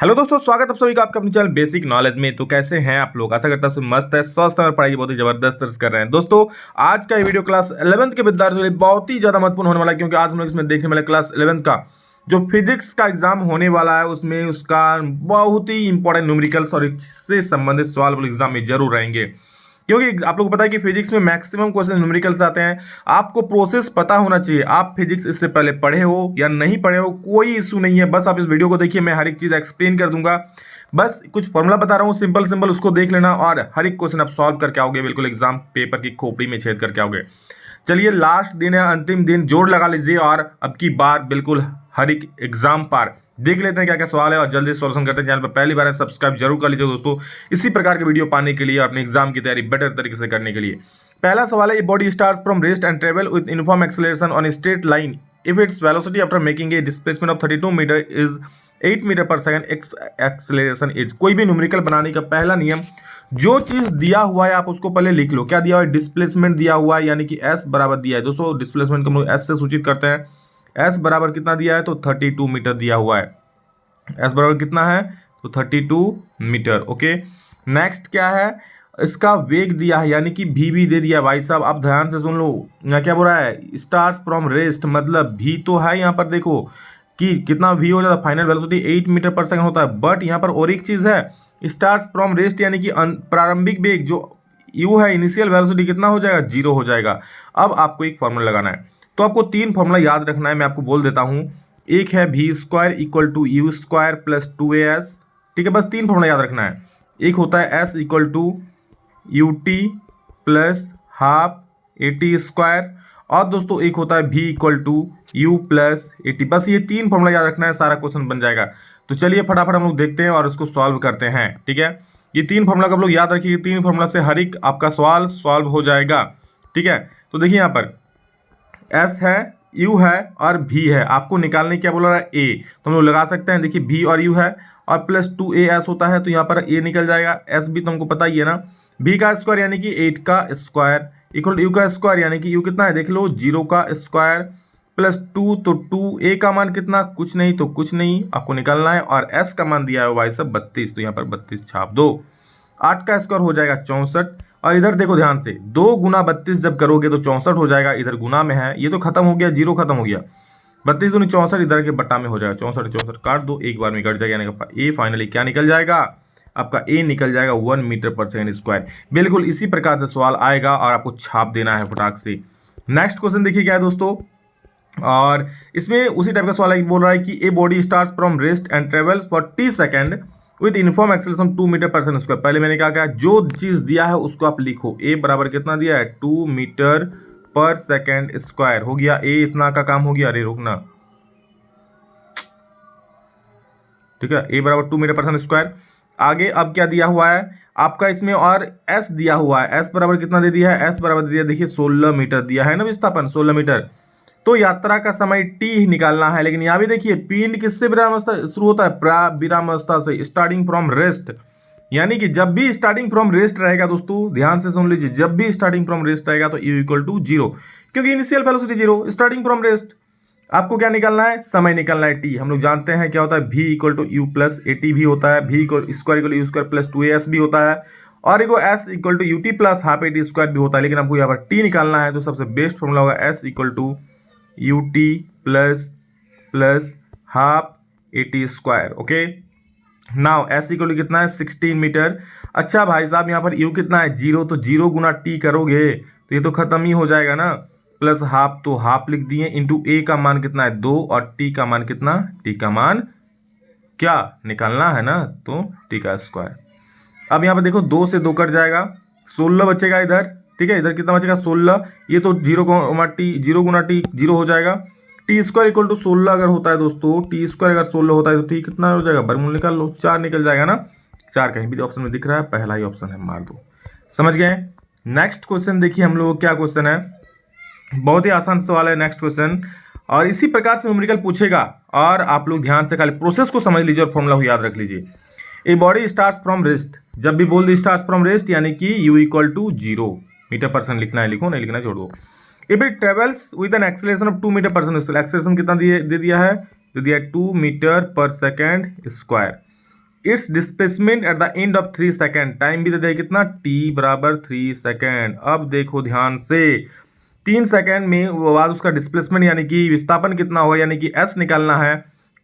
Hello दोस्तों, स्वागत है आप सभी का आपका अपने चैनल बेसिक नॉलेज में। तो कैसे हैं आप लोग? आशा करता हूं सब मस्त है, स्वस्थ है और पढ़ाई बहुत ही जबरदस्त तरह से कर रहे हैं। दोस्तों, आज का ये वीडियो क्लास 11th के विद्यार्थियों के लिए बहुत ही ज्यादा महत्वपूर्ण होने वाला है, क्योंकि आज हम लोग इसमें देखने वाले क्लास 11th का जो फिजिक्स का एग्जाम होने वाला है, उसमें उसका बहुत ही इंपॉर्टेंट न्यूमेरिकल्स और इससे संबंधित सवाल एग्जाम में जरूर रहेंगे। क्योंकि आप लोगों को पता है कि फिजिक्स में मैक्सिमम क्वेश्चन न्यूमेरिकल्स आते हैं। आपको प्रोसेस पता होना चाहिए। आप फिजिक्स इससे पहले पढ़े हो या नहीं पढ़े हो, कोई इशू नहीं है। बस आप इस वीडियो को देखिए, मैं हर एक चीज एक्सप्लेन कर दूंगा। बस कुछ फॉर्मूला बता रहा हूँ, सिंपल सिंपल, उसको देख लेना और हर एक क्वेश्चन आप सॉल्व करके आओगे, बिल्कुल एग्जाम पेपर की खोपड़ी में छेद करके आओगे। चलिए, लास्ट दिन है, अंतिम दिन, जोर लगा लीजिए और अब की बार बिल्कुल हर एक एग्जाम पार देख लेते हैं क्या क्या सवाल है और जल्दी सॉल्यूशन करते हैं। चैनल पर पहली बार है, सब्सक्राइब जरूर कर लीजिए दोस्तों, इसी प्रकार के वीडियो पाने के लिए और अपने एग्जाम की तैयारी बेटर तरीके से करने के लिए। पहला सवाल है, a body starts from rest and travel with uniform acceleration on straight line if its velocity after making a displacement of 32 metre is 8 metre per second, acceleration is. कोई भी न्यूमेरिकल बनाने का पहला नियम, जो चीज दिया हुआ है आप उसको पहले लिख लो। क्या दिया हुआ है? डिस्प्लेसमेंट दिया हुआ है, यानी कि एस बराबर दिया है। दोस्तों, डिस्प्लेसमेंट को हम लोग एस से सूचित करते हैं। एस बराबर कितना दिया है? तो 32 मीटर दिया हुआ है। एस बराबर कितना है? तो 32 मीटर। ओके, नेक्स्ट क्या है? इसका वेग दिया है, यानी कि भी दे दिया भाई साहब। आप ध्यान से सुन लो, यहाँ क्या बोल रहा है? स्टार्स फ्रॉम रेस्ट, मतलब भी तो है यहाँ पर। देखो कि कितना भी हो जाता है, final velocity 8 metre per second होता है। बट यहाँ पर और एक चीज है, स्टार्स फ्रॉम रेस्ट यानी कि प्रारंभिक वेग जो यू है, इनिशियल वेलोसिटी कितना हो जाएगा? 0 हो जाएगा। अब आपको एक फॉर्मूला लगाना है, तो आपको 3 फॉर्मूला याद रखना है, मैं आपको बोल देता हूँ। एक है v square equal to u square plus 2as। ठीक है, बस 3 फॉर्मूला याद रखना है। एक होता है s equal to u t plus half a t square, और दोस्तों एक होता है v equal to u plus a t. बस ये 3 फॉर्मूला याद रखना है, सारा क्वेश्चन बन जाएगा। तो चलिए फटाफट हम लोग देखते हैं और इसको सॉल्व करते हैं। ठीक है, ये 3 फॉर्मूला का आप लोग याद रखिए। 3 फॉर्मूला से हर एक आपका सवाल सॉल्व हो जाएगा। ठीक है, तो देखिए यहाँ पर एस है, यू है और भी है। आपको निकालने क्या बोला रहा है? ए। तो हम लोग लगा सकते हैं। देखिए भी और यू है और प्लस 2as होता है, तो यहाँ पर ए निकल जाएगा। एस भी तो हमको पता ही है ना। भी का स्क्वायर यानी कि 8 का स्क्वायर इक्वल टू यू का स्क्वायर यानी कि यू कितना है? देख लो, 0 का स्क्वायर प्लस 2, तो 2। ए का मान कितना? कुछ नहीं, तो कुछ नहीं आपको निकालना है। और एस का मान दिया है भाई साहब 32, तो यहाँ पर 32 छाप दो। 8 का स्क्वायर हो जाएगा 64, और इधर देखो ध्यान से, 2 गुना 32 जब करोगे तो 64 हो जाएगा। इधर गुना में है, ये तो खत्म हो गया, 0 खत्म हो गया। 32 दूनी 64, इधर के बट्टा में हो जाएगा 64 64 काट दो, एक बार में कट जाएगा। यानी कि ए फाइनली क्या निकल जाएगा? आपका ए निकल जाएगा 1 मीटर पर सेकंड स्क्वायर। बिल्कुल इसी प्रकार से सवाल आएगा और आपको छाप देना है फटाक से। नेक्स्ट क्वेश्चन देखिए क्या है दोस्तों, और इसमें उसी टाइप का सवाल बोल रहा है कि a body starts from rest and travels for t second with uniform acceleration 2 metre per second square. पहले मैंने कहा जो चीज दिया है उसको आप लिखो। ए बराबर कितना दिया है? 2 मीटर पर सेकंड स्क्वायर हो गया। ए इतना का काम हो गया। अरे रुकना, ठीक है, ए बराबर 2 मीटर पर सेकंड स्क्वायर। आगे अब क्या दिया हुआ है आपका इसमें? और एस दिया हुआ है। एस बराबर कितना दे दिया है? एस बराबर दे दिया, देखिए 16 मीटर दिया है ना विस्थापन, 16 मीटर। तो यात्रा का समय टी निकालना है। लेकिन यहाँ भी देखिए, पिंड किससे विरामावस्था शुरू होता है? विरामावस्था से, स्टार्टिंग फ्रॉम रेस्ट। यानी कि जब भी स्टार्टिंग फ्रॉम रेस्ट रहेगा, दोस्तों ध्यान से सुन लीजिए, जब भी स्टार्टिंग फ्रॉम रेस्ट रहेगा तो यू इक्वल टू 0, क्योंकि initial velocity 0, starting from rest. आपको क्या निकालना है? समय निकालना है, टी। हम लोग जानते हैं क्या होता है, v equal to u plus a t भी होता है, v square equal u square plus 2as भी होता है, और एगो s equal to u t plus half a t square भी होता है। लेकिन आपको यहाँ पर t निकालना है, तो सबसे बेस्ट फॉर्मूला होगा s equal to u t plus half a t square. Okay, now s equal to कितना है? 16 मीटर। अच्छा भाई साहब, यहाँ पर u कितना है? 0, तो 0 गुना t करोगे तो ये तो खत्म ही हो जाएगा ना। प्लस हाफ, तो हाफ लिख दिए, इंटू ए का मान कितना है? 2, और टी का मान कितना? टी का मान क्या निकालना है ना, तो टी का स्क्वायर। अब यहाँ पर देखो, 2 से 2 कट जाएगा, 16 बचेगा इधर। ठीक है, इधर कितना बचेगा? 16। ये तो 0 गुना टी 0 हो जाएगा। टी स्क्वायर इक्वल टू 16 अगर होता है दोस्तों, टी स्क्वायर अगर 16 होता है तो टी कितना हो जाएगा? वर्गमूल निकाल लो, 4 निकल जाएगा ना। 4 कहीं भी ऑप्शन में दिख रहा है, पहला ही ऑप्शन है, मार दो। समझ गए? नेक्स्ट क्वेश्चन देखिए हम लोग क्या क्वेश्चन है, बहुत ही आसान सवाल है नेक्स्ट क्वेश्चन, और इसी प्रकार से न्यूमेरिकल पूछेगा। और आप लोग ध्यान से खाली प्रोसेस को समझ लीजिए और फॉर्मूला को याद रख लीजिए। A body starts from rest, जब भी बोल दी स्टार्ट्स फ्रॉम रेस्ट यानी कि u equal to 0 metre per second लिखना है, लिखो, नहीं लिखना छोड़ दो। If it travels with an acceleration of 2 metre per second, acceleration कितना दे दिया है? दे दिया है 2 metre per second square. It's displacement at the end of 3 second, time भी दे दिया कितना, t बराबर 3 सेकेंड। अब देखो ध्यान से 3 सेकेंड में वो बाद उसका डिस्प्लेसमेंट यानी कि विस्थापन कितना होगा, यानी कि s निकालना है।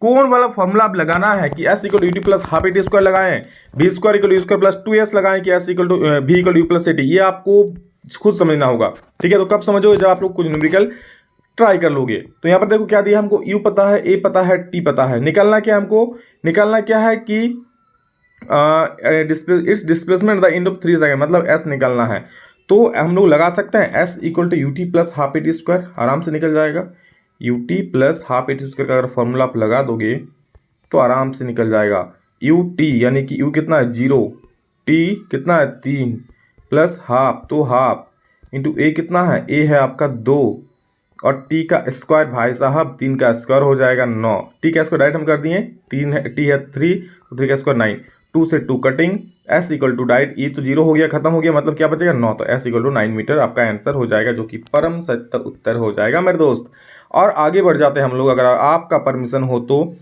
कौन वाला फॉर्मूला आप लगाना है कि s equal to u t plus half a t square लगाएं, v square equal to u square plus 2s लगाएं कि s equal to v equal to u plus a t, ये आपको खुद समझना होगा। ठीक है, तो कब समझोगे, जब आप लोग कुछ न्यूमेरिकल ट्राई कर लोगे। तो यहाँ पर देखो क्या दिया हमको, u पता है, a पता है, t पता है, निकालना क्या हमको, निकालना क्या है कि it's displacement the end of 3 second, मतलब s निकालना है। तो हम लोग लगा सकते हैं s equal to u t plus half a t square, आराम से निकल जाएगा। U t plus half a t square का अगर फॉर्मूला आप लगा दोगे तो आराम से निकल जाएगा। यू टी यानी कि u कितना है 0, t कितना है 3 प्लस हाफ, तो हाफ इंटू a कितना है, a है आपका 2 और t का स्क्वायर भाई साहब 3 का स्क्वायर हो जाएगा 9, t का स्क्वायर डायरेक्ट हम कर दिए, 3 है, t है 3 तो 3 का स्क्वायर 9, 2 से 2 कटिंग, s इक्वल टू डाइट e तो 0 हो गया, खत्म हो गया, मतलब क्या बचेगा 9, तो s इक्वल टू 9 मीटर आपका आंसर हो जाएगा, जो कि परम सत्य उत्तर हो जाएगा मेरे दोस्त। और आगे बढ़ जाते हैं हम लोग, अगर आपका परमिशन हो तो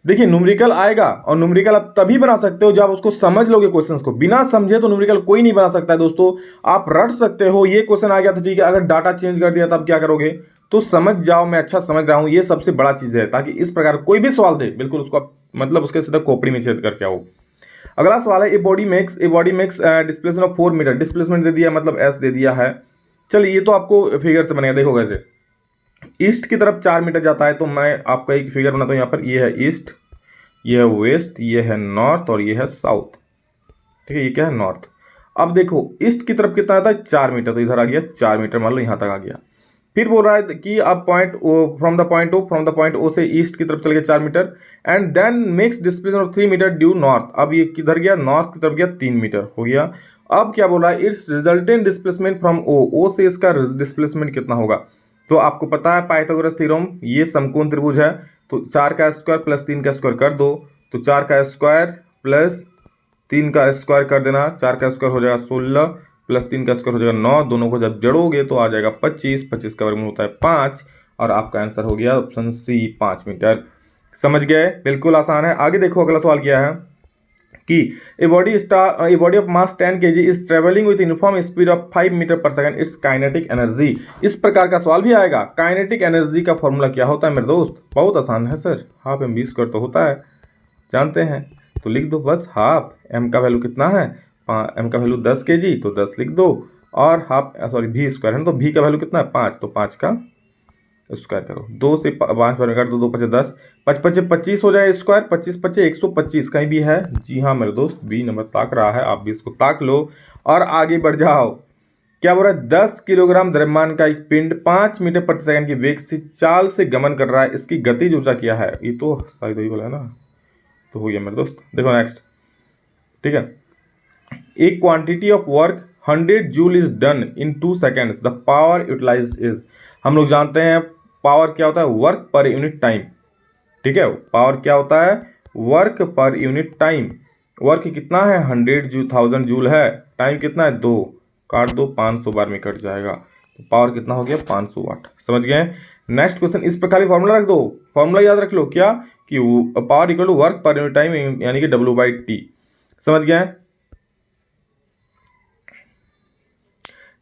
देखिए न्यूमेरिकल आएगा, और न्यूमेरिकल आप तभी बना सकते हो जब उसको समझ लोगे क्वेश्चंस को। बिना समझे तो न्यूमेरिकल कोई नहीं बना सकता है दोस्तों। आप रट सकते हो, ये क्वेश्चन आ गया तो ठीक है, अगर डाटा चेंज कर दिया तब क्या करोगे, तो समझ जाओ मैं अच्छा समझ रहा हूं, ये सबसे बड़ा चीज है, ताकि इस प्रकार कोई भी सवाल दे बिल्कुल उसको आप मतलब उसके सीधा खोपड़ी में छेद करके आओ। अगला सवाल है, a body makes displacement of 4 metre, displacement दे दिया मतलब एस दे दिया है। चलिए ये तो आपको फिगर से बनेगा, देखो कैसे ईस्ट की तरफ 4 मीटर जाता है, तो मैं आपका एक फिगर बनाता हूँ यहाँ पर, ये है ईस्ट, ये है वेस्ट, ये है नॉर्थ और ये है साउथ। ठीक है, ये क्या है नॉर्थ। अब देखो ईस्ट की तरफ कितना आता है 4 मीटर, तो इधर आ गया 4 मीटर, मान लो यहाँ तक आ गया। फिर बोल रहा है कि आप फ्रॉम द पॉइंट ओ से ईस्ट की तरफ चल गया 4 metre, and then makes displacement of 3 metre due north. अब ये किधर गया, नॉर्थ की तरफ गया, 3 मीटर हो गया। अब क्या बोल रहा है, its resultant displacement from O से इसका डिस्प्लेसमेंट कितना होगा। तो आपको पता है पाइथागोरस थ्योरम, ये समकोण त्रिभुज है, तो 4 का स्क्वायर प्लस 3 का स्क्वायर कर दो, तो 4 का स्क्वायर प्लस 3 का स्क्वायर कर देना, 4 का स्क्वायर हो जाएगा 16 प्लस 3 का स्क्वायर हो जाएगा 9, दोनों को जब जड़ोगे तो आ जाएगा 25, 25 का वर्गमूल होता है 5, और आपका आंसर हो गया ऑप्शन सी 5 मीटर। समझ गए, बिल्कुल आसान है। आगे देखो अगला सवाल क्या है कि a body of mass 10 kg is travelling with uniform speed of 5 metre per second, its kinetic energy. इस प्रकार का सवाल भी आएगा। काइनेटिक एनर्जी का फॉर्मूला क्या होता है मेरे दोस्त, बहुत आसान है sir, half m v square तो होता है, जानते हैं, तो लिख दो बस हाफ, एम का वैल्यू कितना है, एम का वैल्यू 10 kg, तो 10 लिख दो, और हाफ सॉरी भी स्क्वायर है ना, तो भी का वैल्यू कितना है 5, तो 5 का स्क्वायर करो, 2 से 5 बार काट दो, 2 5 10, 5 5 25 हो जाए स्क्वायर, 25 5 125, कहीं भी है, जी हाँ मेरे दोस्त, बी नंबर ताक रहा है, आप भी इसको ताक लो और आगे बढ़ जाओ। क्या बोल रहा है, 10 किलोग्राम द्रव्यमान का एक पिंड 5 मीटर प्रति सेकंड की वेग से चाल से गमन कर रहा है, इसकी गतिज ऊर्जा क्या है। ये तो शायद वही बोला है ना, तो हो गया मेरे दोस्त। देखो नेक्स्ट, ठीक है, एक quantity of work 100 joule is done in 2 seconds, the power utilised is. हम लोग जानते हैं पावर क्या होता है, वर्क पर यूनिट टाइम। ठीक है, पावर क्या होता है, work per unit time. Work कितना है 1000 जूल है, टाइम कितना है 2, काट दो 500 बार में कट जाएगा, तो पावर कितना हो गया 500 वाट। समझ गए। नेक्स्ट क्वेश्चन, इस पर खाली फॉर्मूला रख दो, फॉर्मूला याद रख लो क्या, कि power equal to work per unit time यानी कि W/T। समझ गए।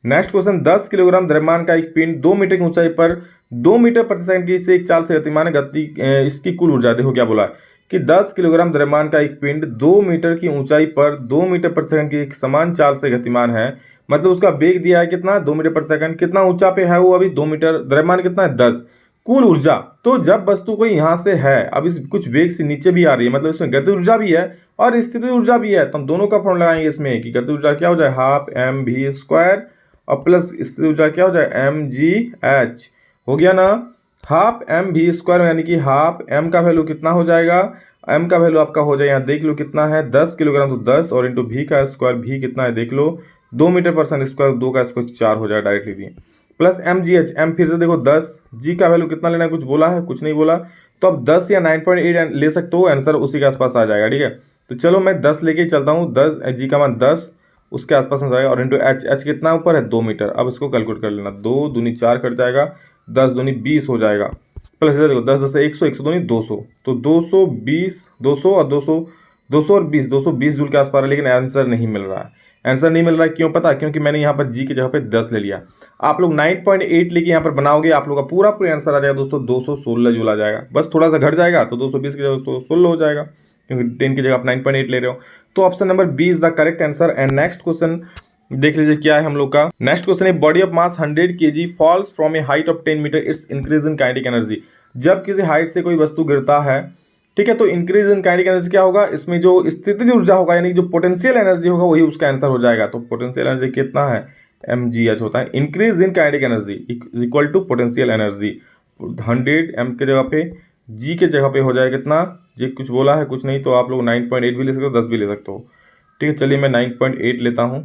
नेक्स्ट क्वेश्चन, 10 किलोग्राम द्रव्यमान का एक पिंड 2 मीटर की ऊंचाई पर 2 मीटर प्रति सेकंड की से एक चाल से गतिमान है, गति इसकी कुल ऊर्जा। देखो क्या बोला है कि 10 किलोग्राम द्रव्यमान का एक पिंड 2 मीटर की ऊंचाई पर 2 मीटर प्रति सेकंड की एक समान चाल से गतिमान है, मतलब उसका वेग दिया है कितना 2 मीटर प्रति सेकंड, कितना ऊंचा पे है वो अभी 2 मीटर, द्रव्यमान कितना है 10, कुल ऊर्जा। तो जब वस्तु को यहाँ से है अब इस कुछ वेग से नीचे भी आ रही है, मतलब इसमें गति ऊर्जा भी है और स्थिति ऊर्जा भी है, तो हम दोनों का फॉर्मूला लगाएंगे इसमें कि गति ऊर्जा क्या हो जाए हाफ एम वी स्क्वायर और प्लस स्थिति ऊर्जा क्या हो जाए mgh। हो गया ना, हाफ एम वी स्क्वायर यानी कि हाफ एम का वैल्यू कितना हो जाएगा, एम का वैल्यू आपका हो जाए यहाँ देख लो कितना है 10 किलोग्राम, तो 10 और इंटू भी का स्क्वायर, भी कितना है देख लो 2 मीटर पर सेकंड स्क्वायर, 2 का स्क्वायर 4 हो जाएगा डायरेक्टली भी, प्लस mgh, एम फिर से देखो 10, जी का वैल्यू कितना लेना है, कुछ बोला है कुछ नहीं बोला, तो अब 10 या 9.8 ले सकते हो, आंसर उसी के आसपास आ जाएगा। ठीक है, तो चलो मैं 10 लेके चलता हूँ, 10 जी का मान 10 उसके आसपास आ जाएगा, और इंटू एच कितना ऊपर है 2 मीटर। अब इसको कैलकुलेट कर लेना, 2 दूनी 4 कट जाएगा, 10 दूनी 20 हो जाएगा, प्लस इधर देखो 10 10 100, 100 दूनी 200, तो 220, 200 और 200 220 जूल के आसपास है, लेकिन आंसर नहीं मिल रहा है। आंसर नहीं मिल रहा है क्यों पता? क्योंकि मैंने यहाँ पर जी की जगह पे 10 ले लिया। आप लोग 9.8 लेके यहाँ पर बनाओगे, आप लोग का पूरा आंसर आ जाएगा दोस्तों 216 जूल आ जाएगा। बस थोड़ा सा घट जाएगा तो 220 की जगह 216 हो जाएगा, क्योंकि 10 की जगह आप 9.8 ले रहे हो। तो option number B is the correct answer. And next question देख लीजिए क्या है हम लोग का। नेक्स्ट क्वेश्चन है, body of mass 100 kg falls from a height of 10 metre, its increase in kinetic energy. जब किसी हाइट से कोई वस्तु गिरता है, ठीक है, तो इंक्रीज इन काइनेटिक एनर्जी क्या होगा? इसमें जो स्थितिज ऊर्जा होगा, यानी जो पोटेंशियल एनर्जी होगा, वही उसका आंसर हो जाएगा। तो पोटेंशियल एनर्जी कितना है? mgh होता है। Increase in kinetic energy is equal to potential energy. 100 m के जगह पे g के जगह पे हो जाएगा कितना? जी कुछ बोला है, कुछ नहीं, तो आप लोग 9.8 भी ले सकते हो, 10 भी ले सकते हो। ठीक है, चलिए मैं 9.8 लेता हूँ।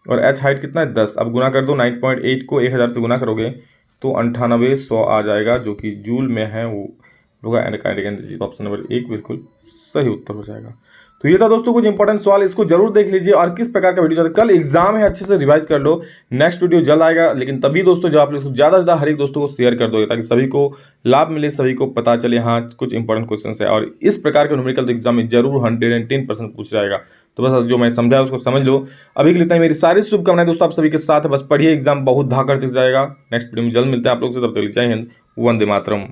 और h हाइट कितना है? 10। अब गुना कर दो, 9.8 को 1000 से गुना करोगे तो 9800 आ जाएगा, जो कि जूल में है। वो होगा काइनेटिक एनर्जी। ऑप्शन नंबर 1 बिल्कुल सही उत्तर हो जाएगा। तो ये था दोस्तों कुछ इंपॉर्टेंट सवाल, इसको जरूर देख लीजिए। और किस प्रकार का वीडियो चाहते, कल एग्जाम है, अच्छे से रिवाइज कर लो। नेक्स्ट वीडियो जल्द आएगा, लेकिन तभी दोस्तों जब आप लोग ज़्यादा से ज़्यादा हर एक दोस्तों को शेयर कर दोगे, ताकि सभी को लाभ मिले, सभी को पता चले हाँ कुछ इंपॉर्टेंट क्वेश्चन है। और इस प्रकार के न्यूमेरिकल एग्जाम में जरूर 110% पूछ जाएगा। तो बस जो मैं समझा उसको समझ लो। अभी के लिए इतना ही। मेरी सारी शुभकामनाएं दोस्तों आप सभी के साथ है। बस पढ़िए, एग्जाम बहुत धाकड़ दिख जाएगा। नेक्स्ट वीडियो में जल्द मिलते हैं आप लोग से, तब तक जय हिंद, वंदे मातरम।